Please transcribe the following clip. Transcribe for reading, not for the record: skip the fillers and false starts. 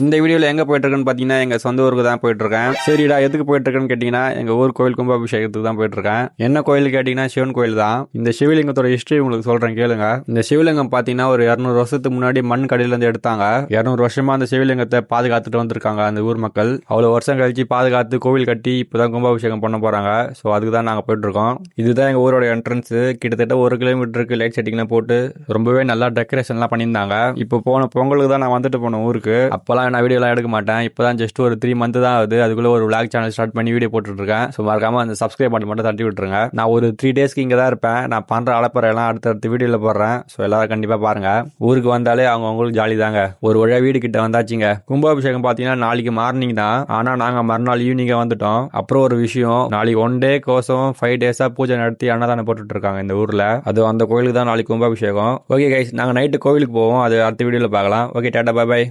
இந்த வீடியோவில் எங்கே போயிட்டு இருக்கேன்னு பார்த்தீங்கன்னா எங்கள் சொந்த ஊருக்கு தான் போயிட்டு இருக்கேன். சரிடா, எதுக்கு போயிட்டு இருக்கேன்னு கேட்டிங்கன்னா எங்கள் ஊர் கோயில் கும்பாபிஷேகத்துக்கு தான் போயிட்டு இருக்கேன். என்ன கோயில் கேட்டிங்கன்னா சிவன் கோயில் தான். இந்த சிவலிங்கத்தோட ஹிஸ்ட்ரி உங்களுக்கு சொல்கிறேன் கேளுங்க. இந்த சிவலிங்கம் பார்த்தீங்கன்னா ஒரு 200 வருஷத்துக்கு முன்னாடி மண் கடையிலேருந்து எடுத்தாங்க. 200 வருஷமா அந்த சிவலிங்கத்தை பாதுகாத்துட்டு வந்திருக்காங்க அந்த ஊர் மக்கள். அவ்வளோ வருஷம் கழிச்சு பாதுகாத்து கோவில் கட்டி இப்போதான் கும்பாபிஷேகம் பண்ண போகிறாங்க. ஸோ அதுக்கு தான் நாங்கள் போயிட்டு இருக்கோம். இதுதான் எங்கள் ஊரோட என்ட்ரன்ஸ். கிட்டத்தட்ட 1 கிலோமீட்டருக்கு லைட் செட்டிங்லாம் போட்டு ரொம்பவே நல்லா டெக்கரேஷன்லாம் பண்ணியிருந்தாங்க. இப்போ போன பொங்கலுக்கு தான் நான் வந்துட்டு போனேன் ஊருக்கு. அப்போலாம் நான் வீடியோலாம் எடுக்க மாட்டேன். இப்போதான் ஜஸ்ட் ஒரு 3 மந்த் தான் ஆகுது. அதுக்குள்ள ஒரு vlog சேனல் ஸ்டார்ட் பண்ணி வீடியோ போட்டுட்டு இருக்கேன். ஸோ மறக்காம அந்த சப்ஸ்கிரைப் பண்ணி மட்டும் தட்டி விட்டுருங்க. நான் ஒரு 3 டேஸ்க்கு இங்கே தான் இருப்பேன். நான் பண்ற அலப்பறையெல்லாம் அடுத்தடுத்த வீடியோவில் போடுறேன். ஸோ எல்லாரும் கண்டிப்பாக பாருங்க. ஊருக்கு வந்தாலே அவங்களுக்கு ஜாலி தாங்க. ஒரு வழியா வீடு கிட்ட வந்தாச்சுங்க. கும்பாபிஷேகம் பார்த்தீங்கன்னா நாளைக்கு மார்னிங் தான். ஆனால் நாங்கள் மறுநாள் ஈவினிங்காக வந்துட்டோம். அப்புறம் ஒரு விஷயம், நாளைக்கு 1 டே கோசம் 5 டேஸாக பூஜை நடத்தி அன்னதானம் போட்டுட்டு இருக்காங்க இந்த ஊரில். அது அந்த கோயிலுக்கு தான் நாளைக்கு கும்பாபிஷேகம். ஓகே கைஸ், நாங்கள் நைட்டு கோவிலுக்கு போவோம். அது அடுத்த வீடியோவில் பார்க்கலாம். Okay, tata, bye by.